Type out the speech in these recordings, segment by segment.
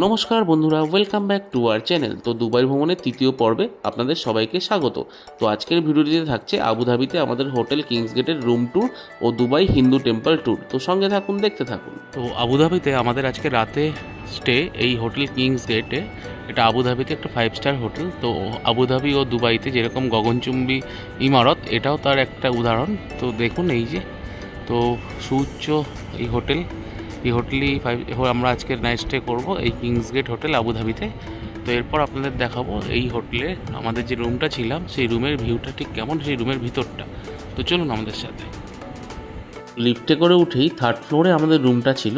নমস্কার বন্ধুরা, welcome back to our channel. তো দুবাই ভ্রমণের তৃতীয় পর্বে আপনাদের সবাইকে স্বাগত। তো আজকের ভিডিওটিতে থাকছে আবুধাবিতে আমাদের হোটেল কিংস গেটের রুম ট্যুর ও দুবাই হিন্দু টেম্পল ট্যুর। তো সঙ্গে থাকুন, দেখতে থাকুন। তো আবুধাবিতে আমাদের আজকে রাতে স্টে এই হোটেল কিংস গেটে। এটা আবুধাবিতে একটা 5 স্টার হোটেল। তো আবুধাবি ও দুবাইতে যেরকম গগনচুম্বী ইমারত, এটাও তার একটা উদাহরণ। তো দেখুন এই যে, তো সুউচ্চ এই হোটেলই আমরা আজকে নাইট স্টে করবো এই কিংস গেট হোটেল আবুধাবিতে। তো এরপর আপনাদের দেখাবো এই হোটেলে আমাদের যে রুমটা ছিলাম সেই রুমের ভিউটা ঠিক কেমন, সেই রুমের ভিতরটা। তো চলুন আমাদের সাথে। লিফটে করে উঠেই 3rd ফ্লোরে আমাদের রুমটা ছিল।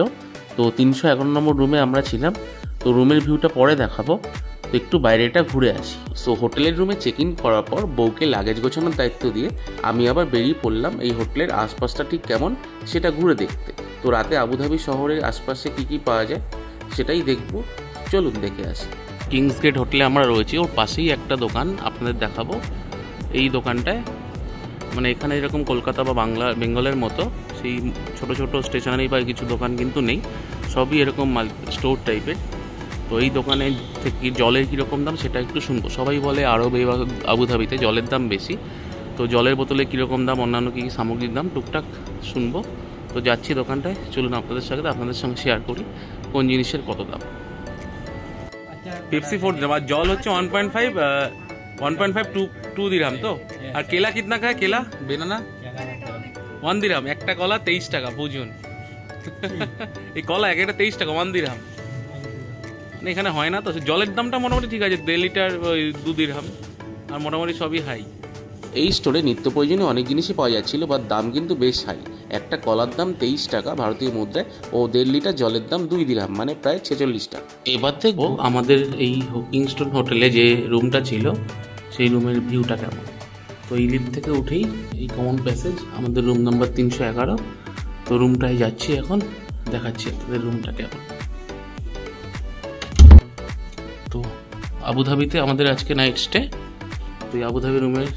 তো 311 নম্বর রুমে আমরা ছিলাম। তো রুমের ভিউটা পরে দেখাবো। তো একটু বাইরেটা ঘুরে আসি। সো হোটেলের রুমে চেক ইন করার পর বউকে লাগেজ গোছানোর দায়িত্ব দিয়ে আমি আবার বেরিয়ে পড়লাম এই হোটেলের আশপাশটা ঠিক কেমন সেটা ঘুরে দেখতে। তো রাতে আবুধাবি শহরের আশপাশে কী পাওয়া যায় সেটাই দেখব। চলুন দেখে আসি। কিংস গেট হোটেলে আমরা রয়েছি, ওর পাশেই একটা দোকান আপনাদের দেখাবো। এই দোকানটায় মানে এখানে যেরকম কলকাতা বা বেঙ্গলের মতো সেই ছোট ছোট স্টেশনারি বা কিছু দোকান কিন্তু নেই, সবই এরকম স্টোর টাইপের। তো এই দোকানে থেকে জলের কীরকম দাম সেটা একটু শুনবো। সবাই বলে আরবে বা আবুধাবিতে জলের দাম বেশি। তো জলের বোতলে কীরকম দাম, অন্যান্য কী কী সামগ্রীর দাম টুকটাক শুনবো। তো যাচ্ছি দোকানটায়, চলুন আপনাদের সঙ্গে শেয়ার করি কোন জিনিসের কত দাম। পেপসি 4 দিরহাম আর জল হচ্ছে 1.5 2 দিরহাম। তো আর কেলা কিতনা খায়, কেলা বেনানা 1 দিরহাম। একটা কলা 23 টাকা, বুঝুন। এই কলা একটা 23 টাকা, 1 দিরহাম। এখানে হয় না। তো জলের দামটা মোটামুটি ঠিক আছে, 1.5 লিটার 2 দিরহাম, আর মোটামুটি সবই হাই। এই স্টোরে নিত্য প্রয়োজনীয় অনেক জিনিসই পাওয়া যাচ্ছিল, বা দাম কিন্তু বেশ হাই। একটা কলার দাম 23 টাকা ভারতীয় মুদ্রায়, ও 1.5 লিটার জলের দাম 2 দিরহাম, মানে প্রায় 46 টাকা। এবার দেখবো আমাদের এই কিংস্টন হোটেলে যে রুমটা ছিল সেই রুমের ভিউটা কেমন। তো এই লিফট থেকে উঠেই এই কমন প্যাসেজ, আমাদের রুম নাম্বার 311। তো রুমটায় যাচ্ছি এখন, দেখাচ্ছি আপনাদের রুমটা কেমন। তো আবুধাবিতে আমাদের আজকে নাইট স্টে। তো এই আবুধাবি রুমের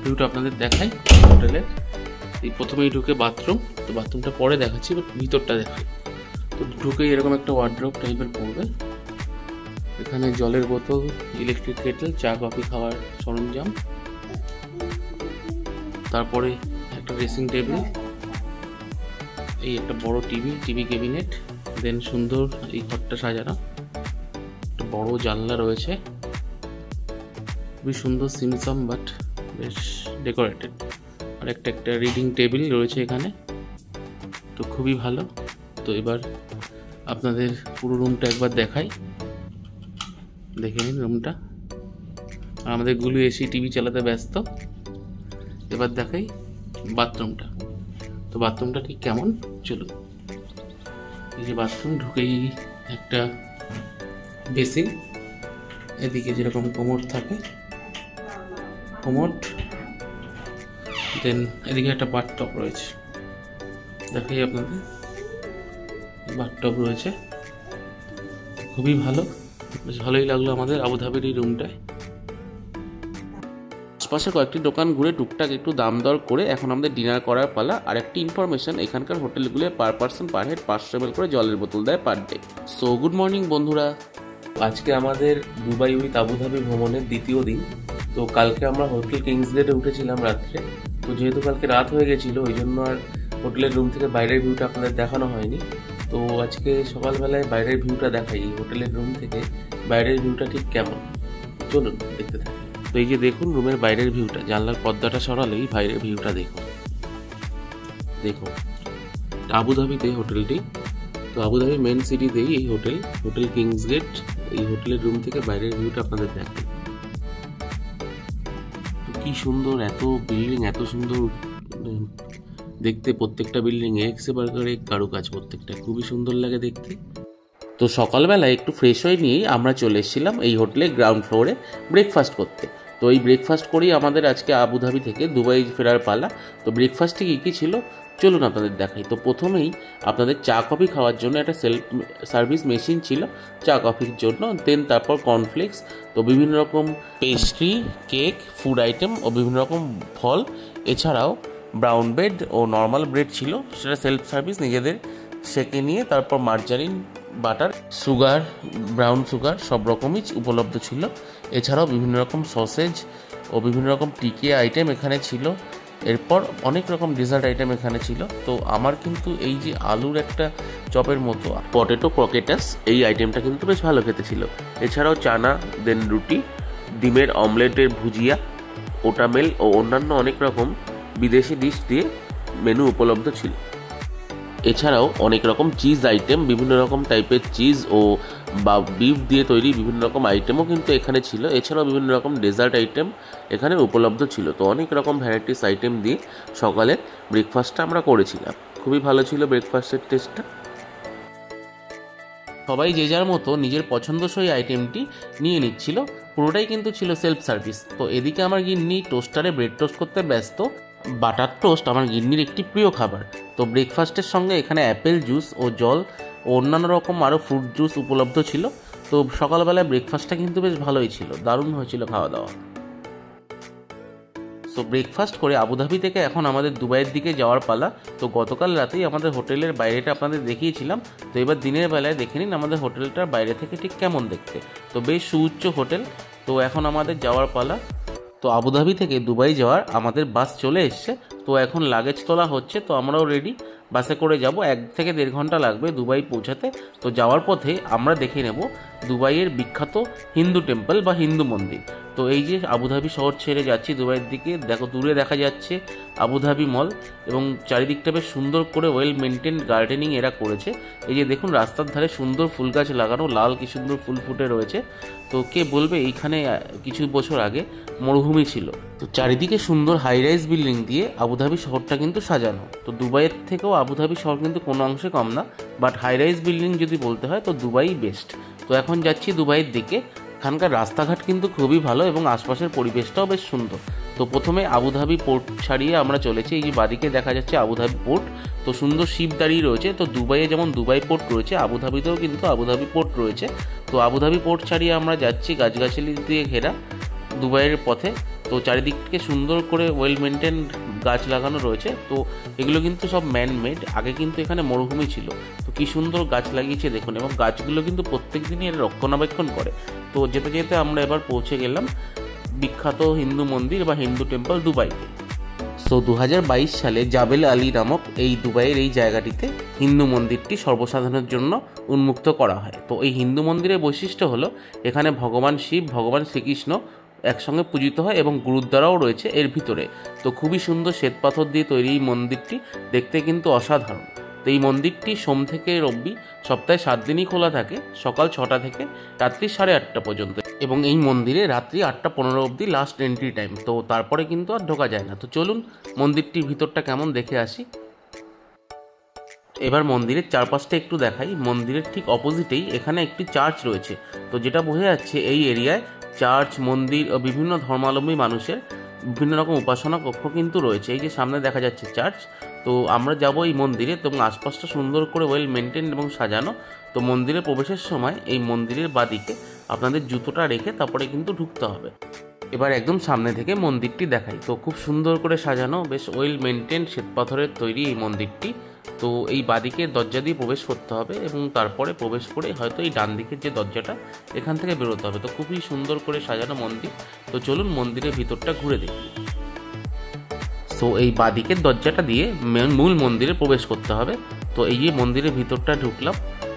ভিউটা আপনাদের দেখাই হোটেলের। এই প্রথমেই ঢুকে বাথরুম, তো বাথরুমটা পরে দেখাচ্ছি, বাট ভিতরটা দেখাই। তো ঢুকেই এরকম একটা ওয়ার্ড্রোব টাইপের পড়বে। এখানে জলের বোতল, ইলেকট্রিক কেটল, চা কফি খাওয়ার সরঞ্জাম, তারপরে একটা ড্রেসিং টেবিল, এই একটা বড় টিভি ক্যাবিনেট, দেন সুন্দর এই ঘরটা সাজানো, একটা বড় জানলা রয়েছে, খুবই সুন্দর, সিমসাম বাট বেশ ডেকোরেটেড। আর একটা রিডিং টেবিল রয়েছে এখানে, তো খুবই ভালো। তো এবার আপনাদের পুরো রুমটা একবার দেখাই, দেখে নিন রুমটা। আর আমাদের গুলো এসি টিভি চালাতে ব্যস্ত। এবার দেখাই বাথরুমটা। তো বাথরুমটা ঠিক কেমন চলুন। এই যে বাথরুম, ঢুকেই একটা বেসিন, এদিকে যেরকম কোমোড থাকে কোমোড, দেন এদিকে একটা বাথটব রয়েছে, দেখাই আপনাদের। বাথটব রয়েছে, খুবই ভালো, বেশ ভালোই লাগলো আমাদের আবুধাবির এই রুমটায়। আশপাশে কয়েকটি দোকান ঘুরে টুকটাক একটু দাম দর করে এখন আমাদের ডিনার করার পালা। আর একটি ইনফরমেশন, এখানকার হোটেলগুলো per person per head 500 ml করে জলের বোতল দেয় per day. So good morning বন্ধুরা, আজকে আমাদের দুবাই উইথ আবুধাবি ভ্রমণের দ্বিতীয় দিন। তো কালকে আমরা হোটেল কিংস গেটে উঠেছিলাম রাত্রে। তো যেহেতু কালকে রাত হয়ে গেছিলো, ওই জন্য আর হোটেলের রুম থেকে বাইরের ভিউটা আপনাদের দেখানো হয়নি। তো আজকে সকালবেলায় বাইরের ভিউটা দেখাই, এই হোটেলের রুম থেকে বাইরের ভিউটা ঠিক কেমন চলুন দেখতে থাকি। তো এই যে দেখুন রুমের বাইরের ভিউটা, জানলার পর্দাটা সরালেই বাইরের ভিউটা দেখুন। আবুধাবিতে হোটেলটি, তো আবুধাবি মেন সিটিতেই এই হোটেল কিংস গেট। এই হোটেলের রুম থেকে বাইরের ভিউটা আপনাদের দেখেন, কি সুন্দর, এত বিল্ডিং, এত সুন্দর দেখতে। প্রত্যেকটা বিল্ডিং এক্স বার্গারে কারুকাজ, প্রত্যেকটা খুবই সুন্দর লাগে দেখতে। তো সকালবেলা একটু ফ্রেশ হয়ে নিয়েই আমরা চলে এসেছিলাম এই হোটেলে গ্রাউন্ড ফ্লোরে ব্রেকফাস্ট করতে। তো এই ব্রেকফাস্ট করেই আমাদের আজকে আবুধাবি থেকে দুবাই ফেরার পালা। তো ব্রেকফাস্টে কী ছিল চলুন আপনাদের দেখাই। তো প্রথমেই আপনাদের চা কফি খাওয়ার জন্য একটা সেলফ সার্ভিস মেশিন ছিল চা কফির জন্য, দেন তারপর কর্নফ্লেক্স, তো বিভিন্ন রকম পেস্ট্রি, কেক, ফুড আইটেম ও বিভিন্ন রকম ফল, এছাড়াও ব্রাউন ব্রেড ও নর্মাল ব্রেড ছিল, সেটা সেলফ সার্ভিস নিজেদের সেকে নিয়ে তারপর margarine butter, sugar, brown sugar সব রকমই উপলব্ধ ছিল। এছাড়াও বিভিন্ন রকম সসেজ ও বিভিন্ন রকম টিকে আইটেম এখানে ছিল। এরপর অনেক রকম ডেজার্ট আইটেম এখানে ছিল। তো আমার কিন্তু এই যে আলুর একটা চপের মতো পটেটো ক্রকেটাস, এই আইটেমটা কিন্তু বেশ ভালো খেতে ছিল। এছাড়াও চানা, দেন রুটি, ডিমের অমলেটের ভুজিয়া, ওটামেল ও অন্যান্য অনেক রকম বিদেশি ডিশ দিয়ে মেনু উপলব্ধ ছিল। এছাড়াও অনেক রকম চিজ আইটেম, বিভিন্ন রকম টাইপের চিজ ও বা বিফ দিয়ে তৈরি বিভিন্ন রকম আইটেমও কিন্তু এখানে ছিল। এছাড়াও বিভিন্ন রকম ডেজার্ট আইটেম এখানে উপলব্ধ ছিল। তো অনেক রকম ভ্যারাইটিস আইটেম দিয়ে সকালে ব্রেকফাস্টটা আমরা করেছিলাম। খুবই ভালো ছিল ব্রেকফাস্টের টেস্টটা। সবাই যে যার মতো নিজের পছন্দসই আইটেমটি নিয়ে নিচ্ছিল। পুরোটাই কিন্তু ছিল সেলফ সার্ভিস। তো এদিকে আমার গিন্নি টোস্টারে ব্রেড টোস্ট করতে ব্যস্ত। বাটার টোস্ট আমার গিন্নির একটি প্রিয় খাবার। তো ব্রেকফাস্টের সঙ্গে এখানে অ্যাপেল জুস ও জল ও অন্যান্য রকম আরও ফ্রুট জুস উপলব্ধ ছিল। তো সকালবেলায় ব্রেকফাস্টটা কিন্তু বেশ ভালোই ছিল, দারুণ হয়েছিল খাওয়া দাওয়া। তো ব্রেকফাস্ট করে আবুধাবি থেকে এখন আমাদের দুবাইয়ের দিকে যাওয়ার পালা। তো গতকাল রাতেই আমাদের হোটেলের বাইরেটা আপনাদের দেখিয়েছিলাম। তো এবার দিনের বেলায় দেখে নিন আমাদের হোটেলটার বাইরে থেকে ঠিক কেমন দেখতে। তো বেশ সুউচ্চ হোটেল। তো এখন আমাদের যাওয়ার পালা। তো আবুধাবি থেকে দুবাই যাওয়ার আমাদের বাস চলে এসছে। তো এখন লাগেজ তোলা হচ্ছে। তো আমরাও রেডি, বাসে করে যাব। 1 থেকে 1.5 ঘন্টা লাগবে দুবাই পৌঁছাতে। তো যাওয়ার পথে আমরা দেখে নেব দুবাইয়ের বিখ্যাত হিন্দু টেম্পল বা হিন্দু মন্দির। তো এই যে আবুধাবি শহর ছেড়ে যাচ্ছি দুবাইয়ের দিকে, দেখো দূরে দেখা যাচ্ছে আবুধাবি মল এবং চারিদিকটা বেশ সুন্দর করে ওয়েল মেনটেন গার্ডেনিং এরা করেছে। এই যে দেখুন রাস্তার ধারে সুন্দর ফুল গাছ লাগানো, লাল কি সুন্দর ফুল ফুটে রয়েছে। তো কে বলবে এইখানে কিছু বছর আগে মরুভূমি ছিল। তো চারিদিকে সুন্দর হাই রাইজ বিল্ডিং দিয়ে আবুধাবি শহরটা কিন্তু সাজানো। তো দুবাইয়ের থেকেও আবুধাবি শহর কিন্তু কোনো অংশে কম না, বাট হাই রাইজ বিল্ডিং যদি বলতে হয় তো দুবাই বেস্ট। তো এখন যাচ্ছি দুবাইয়ের দিকে। এখানকার রাস্তাঘাট কিন্তু খুবই ভালো এবং আশপাশের পরিবেশটাও বেশ সুন্দর। তো প্রথমে আবুধাবি পোর্ট ছাড়িয়ে আমরা চলেছি। এই যে বাদিকে দেখা যাচ্ছে আবুধাবি পোর্ট। তো সুন্দর শিপ দাঁড়িয়ে রয়েছে। তো দুবাইয়ে যেমন দুবাই পোর্ট রয়েছে, আবুধাবিতেও কিন্তু আবুধাবি পোর্ট রয়েছে। তো আবুধাবি পোর্ট ছাড়িয়ে আমরা যাচ্ছি গাছগাছালি দিয়ে ঘেরা দুবাইয়ের পথে। তো চারিদিককে সুন্দর করে ওয়েল মেনটেন গাছ লাগানো রয়েছে। তো এগুলো কিন্তু সব ম্যান মেড। আগে কিন্তু এখানে মরুভূমি ছিল। তো কি সুন্দর গাছ লাগিয়েছে দেখুন, এবং গাছগুলো কিন্তু প্রত্যেক দিনই এর রক্ষণাবেক্ষণ করে। তো যেতে যেতে আমরা এবার পৌঁছে গেলাম বিখ্যাত হিন্দু মন্দির বা হিন্দু টেম্পল দুবাইতে। সো 2022 সালে জাবেল আলী নামক এই দুবাইয়ের এই জায়গাটিতে হিন্দু মন্দিরটি সর্বসাধারণের জন্য উন্মুক্ত করা হয়। তো এই হিন্দু মন্দিরের বৈশিষ্ট্য হলো এখানে ভগবান শিব, ভগবান শ্রীকৃষ্ণ একসঙ্গে পূজিত হয় এবং গুরুদ্বারাও রয়েছে এর ভিতরে। তো খুবই সুন্দর শ্বেতপাথর দিয়ে তৈরি এই মন্দিরটি, দেখতে কিন্তু অসাধারণ। তো এই মন্দিরটি সোম থেকে রবি সপ্তাহে 7 দিনই খোলা থাকে, সকাল 6টা থেকে রাত্রি 8:30 পর্যন্ত। এবং এই মন্দিরে রাত্রি 8:15 অবধি লাস্ট এন্ট্রি টাইম। তো তারপরে কিন্তু আর ঢোকা যায় না। তো চলুন মন্দিরটির ভিতরটা কেমন দেখে আসি। এবার মন্দিরের চারপাশটা একটু দেখাই। মন্দিরের ঠিক অপোজিটেই এখানে একটি চার্চ রয়েছে। তো যেটা বোঝা যাচ্ছে এই এরিয়ায় চার্চ, মন্দির ও বিভিন্ন ধর্মাবলম্বী মানুষের বিভিন্ন রকম উপাসনা কক্ষ কিন্তু রয়েছে। এই যে সামনে দেখা যাচ্ছে চার্চ। তো আমরা যাব এই মন্দিরে, এবং আশপাশটা সুন্দর করে ওয়েল মেনটেন এবং সাজানো। তো মন্দিরে প্রবেশের সময় এই মন্দিরের বাদিকে আপনাদের জুতোটা রেখে তারপরে কিন্তু ঢুকতে হবে। এবার একদম সামনে থেকে মন্দিরটি দেখাই। তো খুব সুন্দর করে সাজানো, বেশ ওয়েল মেনটেন শ্বেতপাথরের তৈরি এই মন্দিরটি। তো এই বাদিকে দরজা দিয়ে প্রবেশ করতে হবে এবং তারপরে প্রবেশ করে হয়তো এই ডান দিকের যে দরজাটা এখান থেকে বেরোতে হবে। তো খুবই সুন্দর করে সাজানো মন্দির। তো চলুন মন্দিরের ভিতরটা ঘুরে দেখি। তো এই বাদিকের দরজাটা দিয়ে মূল মন্দিরে প্রবেশ করতে হবে। তো এই যে মন্দিরের ভিতরটা ঢুকলাম।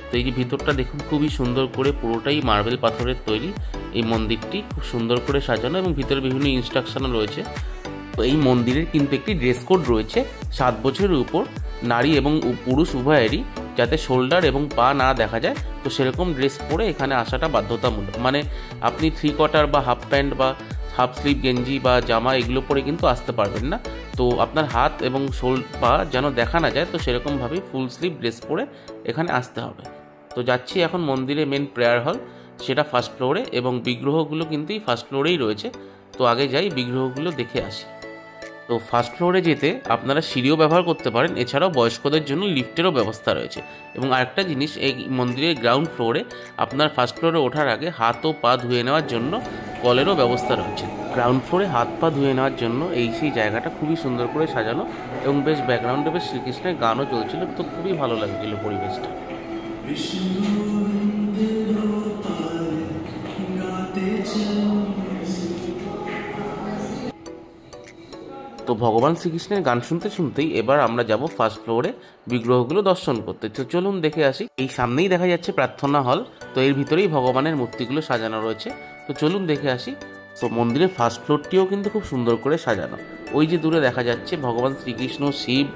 তো এই যে ভিতরটা দেখুন খুবই সুন্দর করে, পুরোটাই মার্বেল পাথরের তৈরি এই মন্দিরটি, খুব সুন্দর করে সাজানো এবং ভিতরে বিভিন্ন ইনস্ট্রাকশনও রয়েছে। তো এই মন্দিরের কিন্তু একটি ড্রেস কোড রয়েছে 7 বছরের উপর নারী এবং পুরুষ উভয়েরই, যাতে শোল্ডার এবং পা না দেখা যায়। তো সেরকম ড্রেস পরে এখানে আসাটা বাধ্যতামূলক। মানে আপনি 3/4 বা হাফ প্যান্ট বা হাফ স্লিভ গেঞ্জি বা জামা এগুলো পরে কিন্তু আসতে পারবেন না। তো আপনার হাত এবং পা যেন দেখা না যায়, তো সেরকমভাবেই ফুল স্লিভ ড্রেস পরে এখানে আসতে হবে। তো যাচ্ছি এখন মন্দিরে মেন প্রেয়ার হল, সেটা ফার্স্ট ফ্লোরে, এবং বিগ্রহগুলো কিন্তু এই ফার্স্ট ফ্লোরেই রয়েছে। তো আগে যাই বিগ্রহগুলো দেখে আসি। তো ফার্স্ট ফ্লোরে যেতে আপনারা সিঁড়িও ব্যবহার করতে পারেন। এছাড়াও বয়স্কদের জন্য লিফটেরও ব্যবস্থা রয়েছে। এবং আরেকটা জিনিস, এই মন্দিরের গ্রাউন্ড ফ্লোরে আপনার ফার্স্ট ফ্লোরে ওঠার আগে হাত ও পা ধুয়ে নেওয়ার জন্য কলেরও ব্যবস্থা রয়েছে। গ্রাউন্ড ফ্লোরে হাত পা ধুয়ে নেওয়ার জন্য সেই জায়গাটা খুবই সুন্দর করে সাজানো, এবং বেশ ব্যাকগ্রাউন্ডে বেশ শ্রীকৃষ্ণের গানও চলছিল। তো খুবই ভালো লাগছিল পরিবেশটা। তো ভগবান শ্রীকৃষ্ণের গান শুনতে শুনতেই এবার আমরা যাব ফার্স্ট ফ্লোরে বিগ্রহগুলো দর্শন করতে। তো চলুন দেখে আসি। এই সামনেই দেখা যাচ্ছে প্রার্থনা হল, তো এর ভিতরেই ভগবানের মূর্তিগুলো সাজানো রয়েছে। তো চলুন দেখে আসি। তো মন্দিরের ফার্স্ট ফ্লোরটিও কিন্তু খুব সুন্দর করে সাজানো। ওই যে দূরে দেখা যাচ্ছে ভগবান শ্রীকৃষ্ণ, শিব,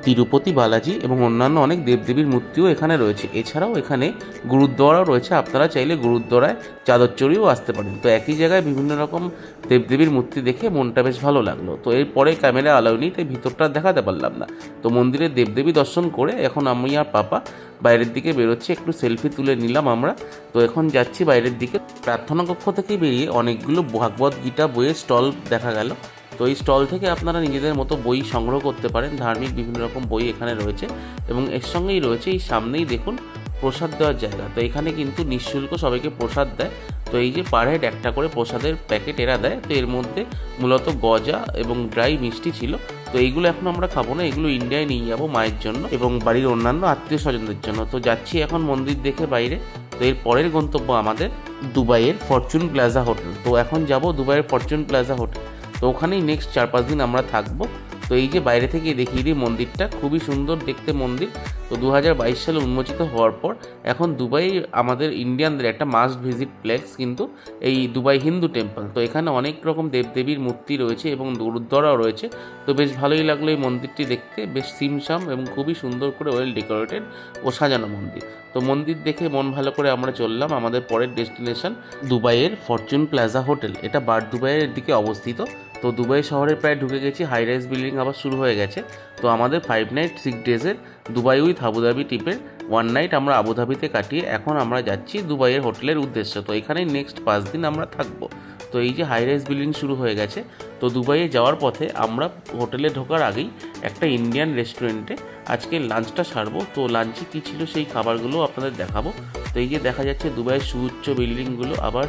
তিরুপতি বালাজি এবং অন্যান্য অনেক দেবদেবীর মূর্তিও এখানে রয়েছে। এছাড়াও এখানে গুরুদ্বারাও রয়েছে, আপনারা চাইলে গুরুদ্বারায় চাদর চড়িয়েও আসতে পারেন। তো একই জায়গায় বিভিন্ন রকম দেবদেবীর মূর্তি দেখে মনটা বেশ ভালো লাগলো। তো এরপরে ক্যামেরা অ্যালাউ নেই, তাই ভিতরটা দেখাতে পারলাম না। তো মন্দিরের দেবদেবী দর্শন করে এখন আমি আর পাপা বাইরের দিকে বেরোচ্ছি, একটু সেলফি তুলে নিলাম আমরা। তো এখন যাচ্ছি বাইরের দিকে। প্রার্থনা কক্ষ থেকে বেরিয়ে অনেকগুলো ভাগবত গীতা বইয়ের স্টল দেখা গেল। তো এই স্টল থেকে আপনারা নিজেদের মতো বই সংগ্রহ করতে পারেন। ধার্মিক বিভিন্ন রকম বই এখানে রয়েছে এবং এর সঙ্গেই রয়েছে এই সামনেই দেখুন প্রসাদ দেওয়ার জায়গা। তো এখানে কিন্তু নিঃশুল্ক সবাইকে প্রসাদ দেয়। তো এই যে পার হেড একটা করে প্রসাদের প্যাকেট এরা দেয়। তো এর মধ্যে মূলত গজা এবং ড্রাই মিষ্টি ছিল। তো এইগুলো এখন আমরা খাবো না, এগুলো ইন্ডিয়ায় নিয়ে যাবো মায়ের জন্য এবং বাড়ির অন্যান্য আত্মীয় স্বজনদের জন্য। তো যাচ্ছি এখন মন্দির দেখে বাইরে। তো এর পরের গন্তব্য আমাদের দুবাইয়ের ফরচুন প্লাজা হোটেল। তো এখন যাব দুবাইয়ের ফরচুন প্লাজা হোটেল। তো ওখানেই নেক্সট 4-5 দিন আমরা থাকবো। তো এই যে বাইরে থেকে দেখিয়ে দিই মন্দিরটা, খুবই সুন্দর দেখতে মন্দির। তো 2022 সালে উন্মোচিত হওয়ার পর এখন দুবাই আমাদের ইন্ডিয়ানদের একটা মাস্ট ভিজিট প্লেস কিন্তু এই দুবাই হিন্দু টেম্পল। তো এখানে অনেক রকম দেবদেবীর মূর্তি রয়েছে এবং গুরুদ্বারাও রয়েছে। তো বেশ ভালোই লাগলো এই মন্দিরটি দেখতে, বেশ সিমসাম এবং খুবই সুন্দর করে ওয়েল ডেকোরেটেড ও সাজানো মন্দির। তো মন্দির দেখে মন ভালো করে আমরা চললাম আমাদের পরের ডেস্টিনেশন দুবাইয়ের ফরচুন প্লাজা হোটেল। এটা বার দুবাইয়ের দিকে অবস্থিত। তো দুবাই শহরে প্রায় ঢুকে গেছি, হাই রাইজ বিল্ডিং আবার শুরু হয়ে গেছে। তো আমাদের 5 নাইট 6 ডেজের দুবাই উইথ আবুধাবি ট্রিপের 1 নাইট আমরা আবুধাবিতে কাটিয়ে এখন আমরা যাচ্ছি দুবাইয়ের হোটেলের উদ্দেশ্যে। তো এখানেই নেক্সট 5 দিন আমরা থাকবো। তো এই যে হাই রাইজ বিল্ডিং শুরু হয়ে গেছে। তো দুবাইয়ে যাওয়ার পথে আমরা হোটেলে ঢোকার আগেই একটা ইন্ডিয়ান রেস্টুরেন্টে আজকে লাঞ্চটা সারবো। তো লাঞ্চে কী ছিল সেই খাবারগুলো আপনাদের দেখাবো। তো এই যে দেখা যাচ্ছে দুবাইয়ের সুউচ্চ বিল্ডিংগুলো, আবার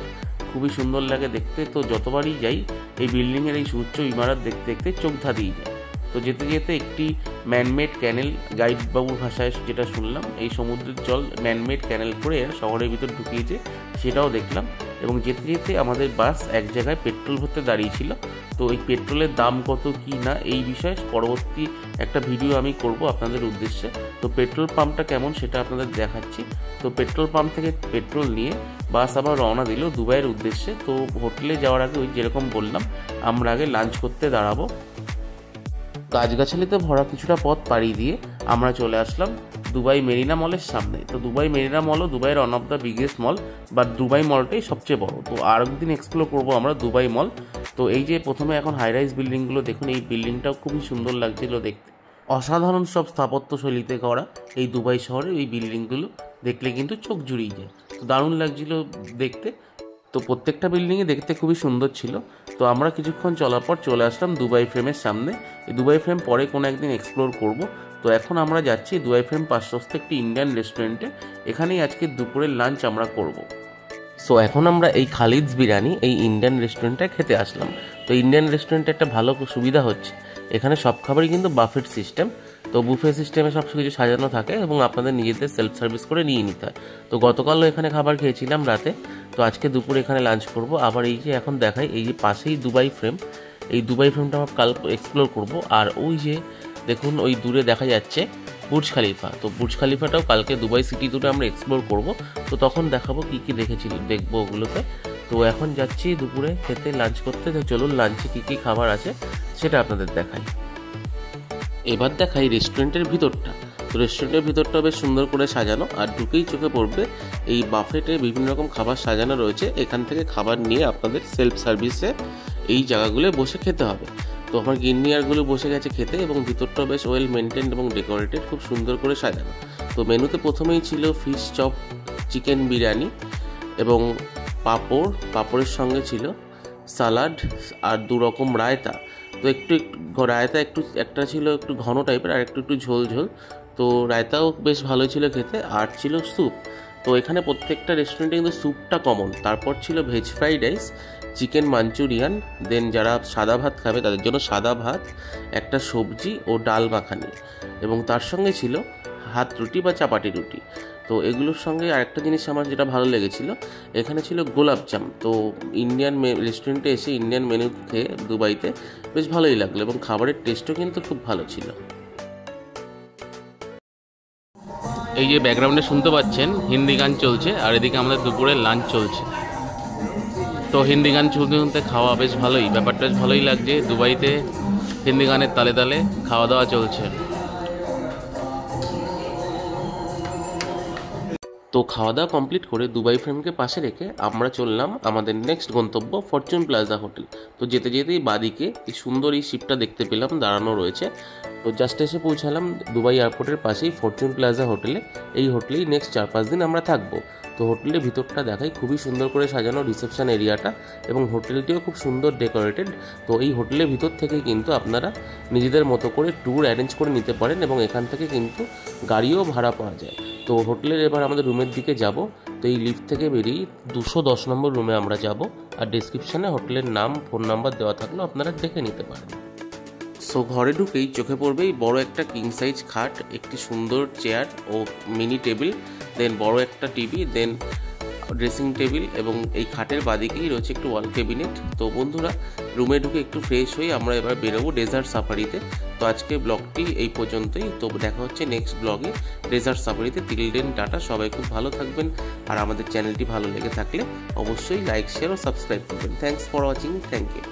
খুবই সুন্দর লাগে দেখতে। তো যতবারই যাই এই বিল্ডিংয়ের এই সুউচ্চ ইমারত দেখতে দেখতে চোখ ধাঁধিয়ে যায়। তো যেতে যেতে একটি ম্যানমেড ক্যানেল, গাইডবাবুর ভাষায় যেটা শুনলাম, এই সমুদ্রের জল ম্যানমেড ক্যানেল করে শহরের ভিতর ঢুকিয়েছে, সেটাও দেখলাম। এবং যেতে যেতে আমাদের বাস এক জায়গায় পেট্রোল ভরতে দাঁড়িয়েছিল। তো এই পেট্রোলের দাম কত কি না এই বিষয়ে পরবর্তী একটা ভিডিও আমি করব আপনাদের উদ্দেশ্যে। তো পেট্রোল পাম্পটা কেমন সেটা আপনাদের দেখাচ্ছি। তো পেট্রোল পাম্প থেকে পেট্রোল নিয়ে বাস আবার রওনা দিল দুবাইয়ের উদ্দেশ্যে। তো হোটেলে যাওয়ার আগে ওই যেরকম বললাম আমরা আগে লাঞ্চ করতে দাঁড়াবো। গাছগাছালিতে ভরা কিছুটা পথ পাড়ি দিয়ে আমরা চলে আসলাম দুবাই মেরিনা মলের সামনে। তো দুবাই মেরিনা মলও দুবাইয়ের ওয়ান অফ দ্য বিগেস্ট মল, বা দুবাই মলটাই সবচেয়ে বড়। তো আর একদিন এক্সপ্লোর করবো আমরা দুবাই মল। তো এই যে প্রথমে এখন হাই রাইজ বিল্ডিংগুলো দেখুন, এই বিল্ডিংটাও খুবই সুন্দর লাগছিল দেখতে। অসাধারণ সব স্থাপত্যশৈলীতে করা এই দুবাই শহরের এই বিল্ডিংগুলো দেখলে কিন্তু চোখ জুড়িয়ে যায়। তো দারুণ লাগছিল দেখতে। তো প্রত্যেকটা বিল্ডিংই দেখতে খুবই সুন্দর ছিল। তো আমরা কিছুক্ষণ চলার পর চলে আসলাম দুবাই ফ্রেমের সামনে। এই দুবাই ফ্রেম পরে কোনো একদিন এক্সপ্লোর করব। তো এখন আমরা যাচ্ছি দুবাই ফ্রেম পার্শ্বস্থ একটি ইন্ডিয়ান রেস্টুরেন্টে। এখানেই আজকে দুপুরের লাঞ্চ আমরা করব। সো এখন আমরা এই খালিদস বিরিয়ানি এই ইন্ডিয়ান রেস্টুরেন্টে খেতে আসলাম। তো ইন্ডিয়ান রেস্টুরেন্টে একটা ভালো সুবিধা হচ্ছে, এখানে সব খাবারই কিন্তু বাফেট সিস্টেম। তো বুফে সিস্টেমে সব কিছু সাজানো থাকে এবং আপনাদের নিজেদের সেলফ সার্ভিস করে নিয়ে নিতে হয়। তো গতকালও এখানে খাবার খেয়েছিলাম রাতে। তো আজকে দুপুরে এখানে লাঞ্চ করব। আবার এই যে এখন দেখাই, এই যে পাশেই দুবাই ফ্রেম, এই দুবাই ফ্রেমটা আমরা কাল এক্সপ্লোর করব। আর ওই যে দেখুন ওই দূরে দেখা যাচ্ছে বুর্জ খালিফা। তো বুর্জ খালিফাটাও কালকে দুবাই সিটি ট্যুরে আমরা এক্সপ্লোর করব। তো তখন দেখাবো কী কী দেখবো ওগুলোতে। তো এখন যাচ্ছি দুপুরে খেতে, লাঞ্চ করতে। তো চলুন লাঞ্চে কী কী খাবার আছে সেটা আপনাদের দেখাই। এবার দেখাই রেস্টুরেন্টের ভিতরটা। তো রেস্টুরেন্টের ভিতরটা বেশ সুন্দর করে সাজানো, আর ঢুকেই চোখে পড়বে এই বাফেটে বিভিন্ন রকম খাবার সাজানো রয়েছে। এখান থেকে খাবার নিয়ে আপনাদের সেলফ সার্ভিসে এই জায়গাগুলো বসে খেতে হবে। তো আমার গিন্নিয়ারগুলো বসে গেছে খেতে, এবং ভিতরটা বেশ ওয়েল মেনটেন্ড এবং ডেকোরেটেড, খুব সুন্দর করে সাজানো। তো মেনুতে প্রথমেই ছিল ফিশ চপ, চিকেন বিরিয়ানি এবং পাঁপড়ের সঙ্গে ছিল সালাড আর 2 রকম রায়তা। তো একটু রায়তা একটা ছিল একটু ঘন টাইপের, আর একটু ঝোল ঝোল। তো রায়তাও বেশ ভালো ছিল খেতে, আর ছিল স্যুপ। তো এখানে প্রত্যেকটা রেস্টুরেন্টে কিন্তু স্যুপটা কমন। তারপর ছিল veg fried rice, chicken Manchurian, then যারা সাদা ভাত খাবে তাদের জন্য সাদা ভাত, একটা সবজি ও ডাল মাখানি, এবং তার সঙ্গে ছিল হাত রুটি বা চাপাটি রুটি। তো তো এগুলোর সঙ্গে আরেকটা জিনিস আমার যেটা ভালো লেগেছিল, এখানে ছিল গোলাপজাম। তো ইন্ডিয়ান রেস্টুরেন্টে এসে ইন্ডিয়ান মেনু খেয়ে দুবাইতে বেশ ভালোই লাগলো এবং খাবারের টেস্টও কিন্তু খুব ভালো ছিল। এই যে ব্যাকগ্রাউন্ডে শুনতে পাচ্ছেন হিন্দি গান চলছে, আর এদিকে আমাদের দুপুরের লাঞ্চ চলছে। তো হিন্দি গান শুনতে শুনতে খাওয়া বেশ ভালোই, ব্যাপারটা বেশ ভালোই লাগছে। দুবাইতে হিন্দি গানের তালে তালে খাওয়া দাওয়া চলছে। তো খাওয়া দাওয়া কমপ্লিট করে দুবাই ফ্রেমকে পাশে রেখে আমরা চললাম আমাদের নেক্সট গন্তব্য ফরচুন প্লাজা হোটেল। তো যেতে যেতেই বাদিকে এই সুন্দর এই শিপটা দেখতে পেলাম দাঁড়ানো রয়েছে। তো জাস্ট এসে পৌঁছালাম দুবাই এয়ারপোর্টের পাশেই ফরচুন প্লাজা হোটেলে। এই হোটেলেই নেক্সট 4-5 দিন আমরা থাকবো। তো হোটেলের ভিতরটা দেখাই, খুবই সুন্দর করে সাজানো রিসেপশন এরিয়াটা, এবং হোটেলটিও খুব সুন্দর ডেকোরেটেড। তো এই হোটেলের ভিতর থেকেই কিন্তু আপনারা নিজেদের মতো করে ট্যুর অ্যারেঞ্জ করে নিতে পারেন, এবং এখান থেকে কিন্তু গাড়িও ভাড়া পাওয়া যায়। তো হোটেলের এবার আমাদের রুমের দিকে যাব। তো এই লিফট থেকে বেরিয়ে 210 নম্বর রুমে আমরা যাব, আর ডেসক্রিপশানে হোটেলের নাম, ফোন নাম্বার দেওয়া থাকলেও আপনারা দেখে নিতে পারেন। সো ঘরে ঢুকেই চোখে পড়বে এই বড় একটা কিং সাইজ খাট, একটি সুন্দর চেয়ার ও মিনি টেবিল, দেন বড় একটা টিভি, দেন ড্রেসিং টেবিল, এবং এই খাটের বাদিকেই রয়েছে একটু ওয়াল ক্যাবিনেট। তো বন্ধুরা, রুমে ঢুকে একটু ফ্রেশ হয়ে আমরা এবার বেরোবো ডেজার্ট সাফারিতে। তো আজকে ব্লগটি এই পর্যন্তই। তো দেখা হচ্ছে নেক্সট ব্লগে ডেজার্ট সাফারিতে। টিল দেন টাটা, সবাই খুব ভালো থাকবেন। আর আমাদের চ্যানেলটি ভালো লেগে থাকলে অবশ্যই লাইক, শেয়ার ও সাবস্ক্রাইব করবেন। Thanks for watching. Thank you.